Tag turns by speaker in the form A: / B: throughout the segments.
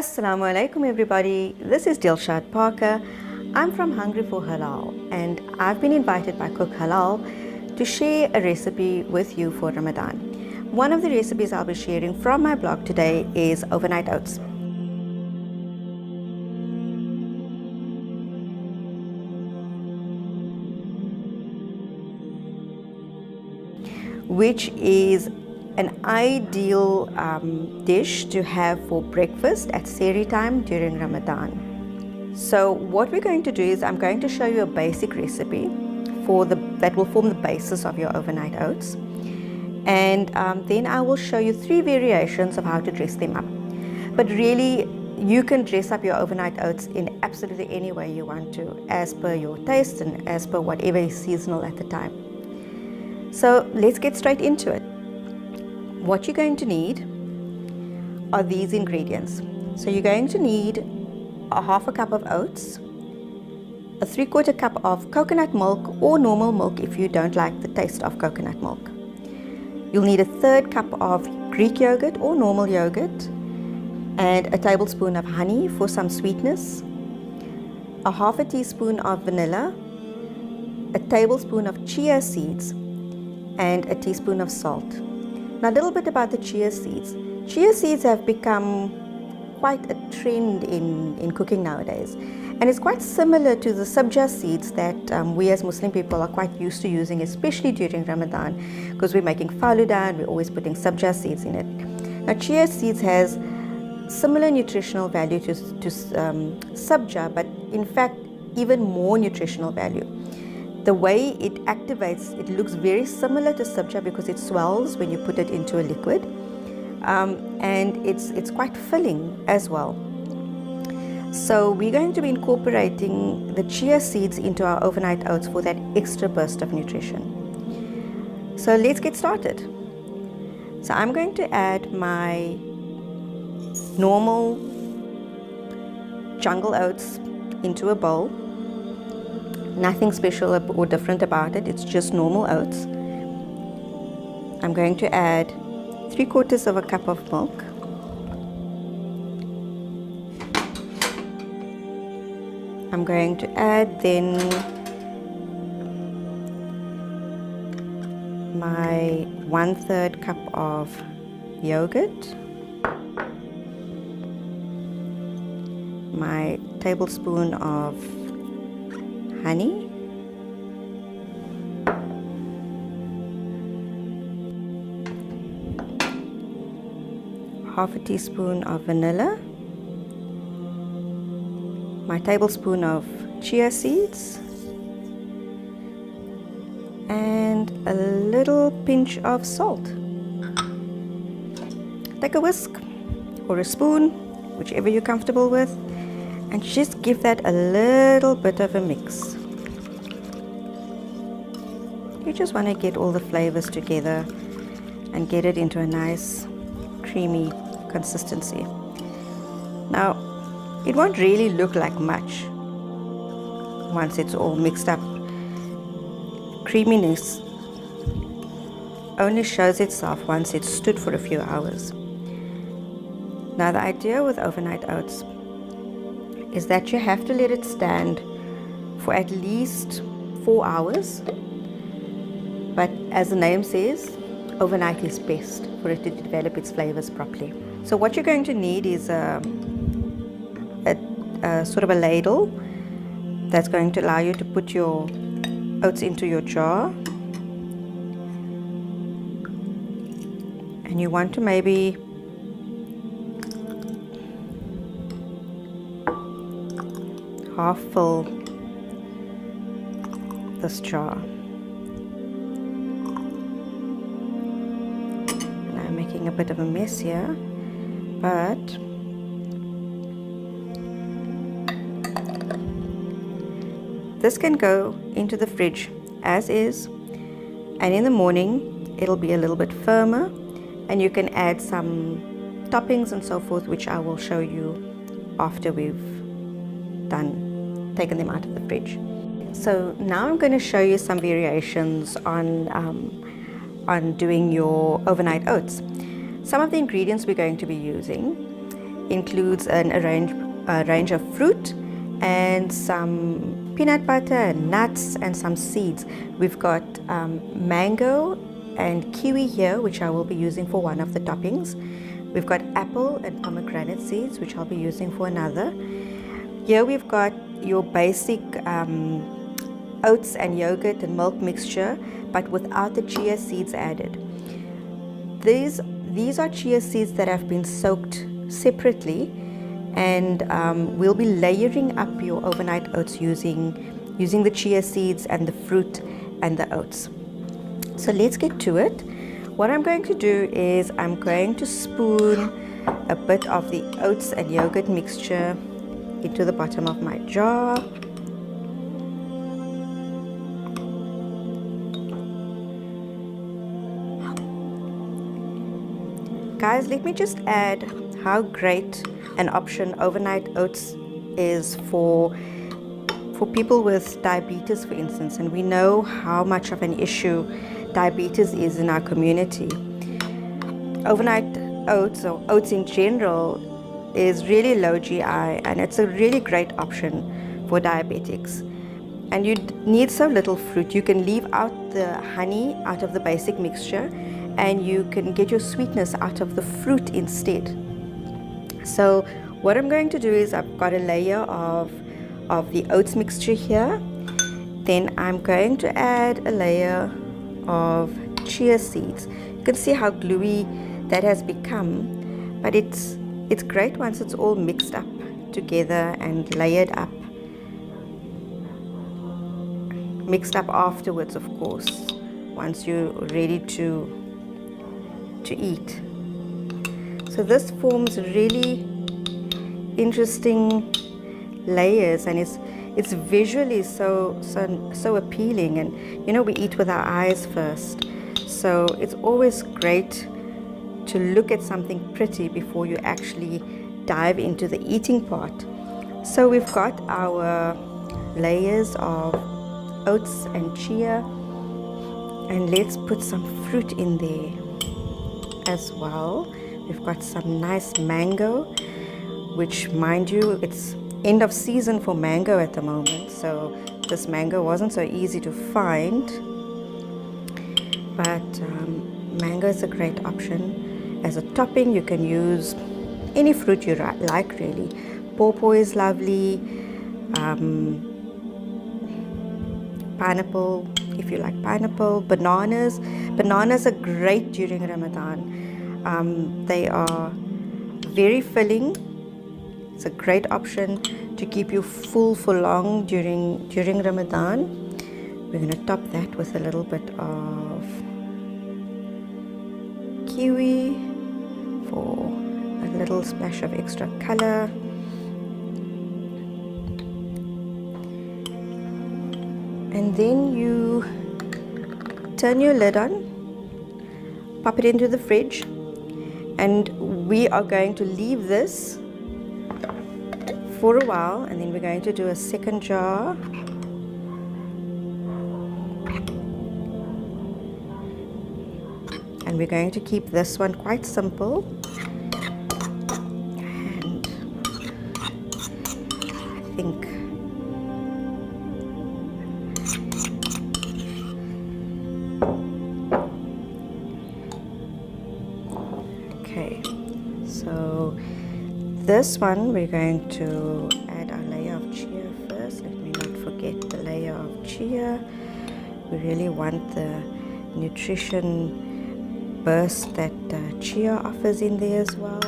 A: Assalamu alaikum everybody, this is Dilshaad Parker. I'm from Hungry for Halal and I've been invited by CookHalaal to share a recipe with you for Ramadan. One of the recipes I'll be sharing from my blog today is overnight oats. Which is an ideal dish to have for breakfast at Sehri time during Ramadan. So what we're going to do is I'm going to show you a basic recipe that will form the basis of your overnight oats, and then I will show you 3 variations of how to dress them up. But really you can dress up your overnight oats in absolutely any way you want to, as per your taste and as per whatever is seasonal at the time. So let's get straight into it. What you're going to need are these ingredients. So you're going to need a half a cup of oats, a 3/4 cup of coconut milk or normal milk if you don't like the taste of coconut milk. You'll need a 1/3 cup of Greek yogurt or normal yogurt, and a tablespoon of honey for some sweetness, a half a teaspoon of vanilla, a tablespoon of chia seeds, and a teaspoon of salt. Now a little bit about the chia seeds. Chia seeds have become quite a trend in cooking nowadays, and it's quite similar to the sabja seeds that we as Muslim people are quite used to using, especially during Ramadan, because we're making faluda and we're always putting sabja seeds in it. Now chia seeds has similar nutritional value to sabja, but in fact even more nutritional value. The way it activates, it looks very similar to sabja because it swells when you put it into a liquid, and it's quite filling as well. So we're going to be incorporating the chia seeds into our overnight oats for that extra burst of nutrition. So let's get started. So I'm going to add my normal jungle oats into a bowl. Nothing special or different about it, it's just normal oats. I'm going to add 3/4 of a cup of milk, I'm going to add then my 1/3 cup of yogurt, my tablespoon of honey, half a teaspoon of vanilla, my tablespoon of chia seeds, and a little pinch of salt. Take a whisk or a spoon, whichever you're comfortable with, and just give that a little bit of a mix. You just want to get all the flavors together and get it into a nice creamy consistency. Now it won't really look like much once it's all mixed up. Creaminess only shows itself once it's stood for a few hours. Now the idea with overnight oats is that you have to let it stand for at least 4 hours, but as the name says, overnight is best for it to develop its flavors properly. So what you're going to need is a sort of a ladle that's going to allow you to put your oats into your jar, and you want to maybe half fill this jar. And I'm making a bit of a mess here, but this can go into the fridge as is, and in the morning it'll be a little bit firmer, and you can add some toppings and so forth, which I will show you after we've taken them out of the fridge. So now I'm going to show you some variations on doing your overnight oats. Some of the ingredients we're going to be using includes a range of fruit and some peanut butter and nuts and some seeds. We've got mango and kiwi here, which I will be using for one of the toppings. We've got apple and pomegranate seeds, which I'll be using for another. Here we've got your basic oats and yogurt and milk mixture, but without the chia seeds added. These are chia seeds that have been soaked separately, and we'll be layering up your overnight oats using the chia seeds and the fruit and the oats. So let's get to it. What I'm going to do is I'm going to spoon a bit of the oats and yogurt mixture into the bottom of my jar. Guys, let me just add how great an option overnight oats is for people with diabetes, for instance, and we know how much of an issue diabetes is in our community. Overnight oats, or oats in general, is really low GI, and it's a really great option for diabetics. And you need so little fruit. You can leave out the honey out of the basic mixture, and you can get your sweetness out of the fruit instead. So what I'm going to do is I've got a layer of the oats mixture here. Then I'm going to add a layer of chia seeds. You can see how gluey that has become, but it's great once it's all mixed up together and layered up. Mixed up afterwards, of course, once you're ready to eat. So this forms really interesting layers, and it's visually so appealing. And you know, we eat with our eyes first, so it's always great to look at something pretty before you actually dive into the eating part. So we've got our layers of oats and chia, and let's put some fruit in there as well. We've got some nice mango, which, mind you, it's end of season for mango at the moment, so this mango wasn't so easy to find, but mango is a great option as a topping. You can use any fruit you like, really. Pawpaw is lovely, pineapple, if you like pineapple. Bananas are great during Ramadan. They are very filling. It's a great option to keep you full for long during Ramadan. We're going to top that with a little bit of kiwi for a little splash of extra color. And then you turn your lid on, pop it into the fridge, and we are going to leave this for a while, and then we're going to do a second jar. And we're going to keep this one quite simple. And I think okay, so this one we're going to add our layer of chia first. Let me not forget the layer of chia. We really want the nutrition burst that chia offers in there as well.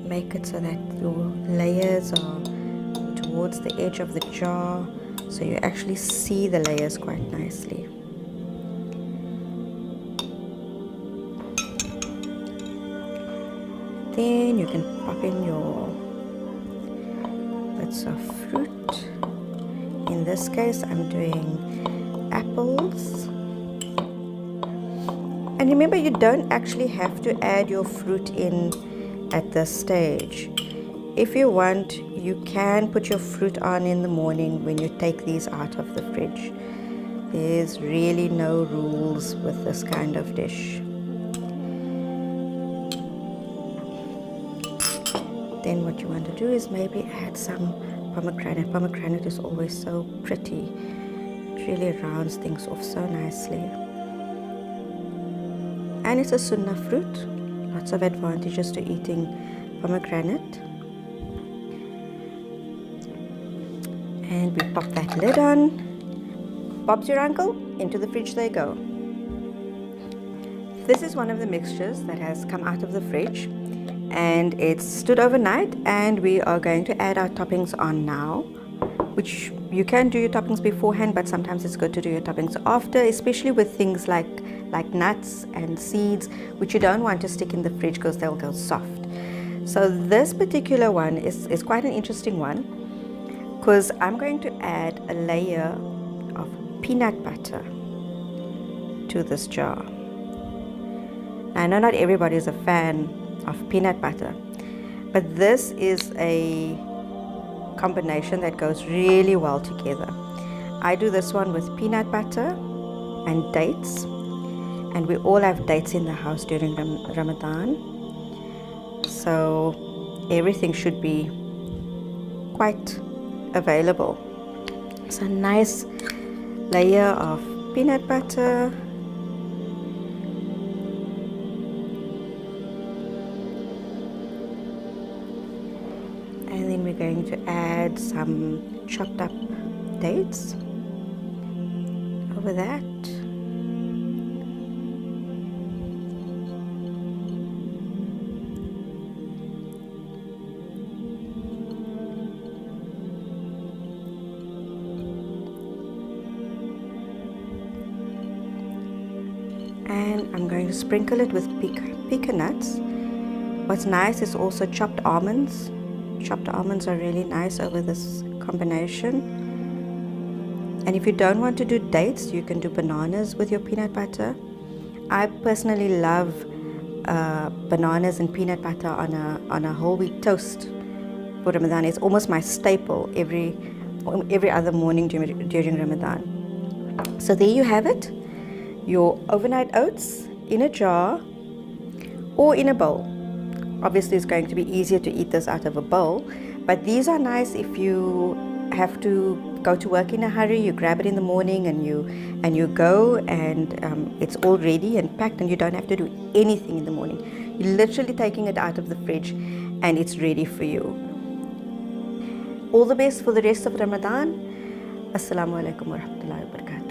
A: Make it so that your layers are towards the edge of the jar, so you actually see the layers quite nicely. Then you can pop in your bits of fruit. In this case, I'm doing apples. And remember, you don't actually have to add your fruit in at this stage. If you want, you can put your fruit on in the morning when you take these out of the fridge. There's really no rules with this kind of dish. then what you want to do is maybe add some pomegranate. Pomegranate is always so pretty. It really rounds things off so nicely. And it's a sunnah fruit. Lots of advantages to eating pomegranate. And we pop that lid on. Bob's your uncle, into the fridge they go. This is one of the mixtures that has come out of the fridge, and it's stood overnight, and we are going to add our toppings on now, which you can do your toppings beforehand, but sometimes it's good to do your toppings after, especially with things like nuts and seeds, which you don't want to stick in the fridge because they'll go soft. So this particular one is quite an interesting one, because I'm going to add a layer of peanut butter to this jar. I know not everybody is a fan of peanut butter, but this is a combination that goes really well together. I do this one with peanut butter and dates, and we all have dates in the house during Ramadan, so everything should be quite available. So nice layer of peanut butter, and then we're going to add some chopped up dates over that. And I'm going to sprinkle it with pecan nuts. What's nice is also chopped almonds. Chopped almonds are really nice over this combination. And if you don't want to do dates, you can do bananas with your peanut butter. I personally love bananas and peanut butter on a whole wheat toast for Ramadan. It's almost my staple every other morning during Ramadan. So there you have it. Your overnight oats in a jar or in a bowl. Obviously it's going to be easier to eat this out of a bowl, but these are nice if you have to go to work in a hurry. You grab it in the morning and you go, and it's all ready and packed, and you don't have to do anything in the morning. You're literally taking it out of the fridge and it's ready for you. All the best for the rest of Ramadan. Assalamu alaikum wa rahmatullahi wa barakatuh.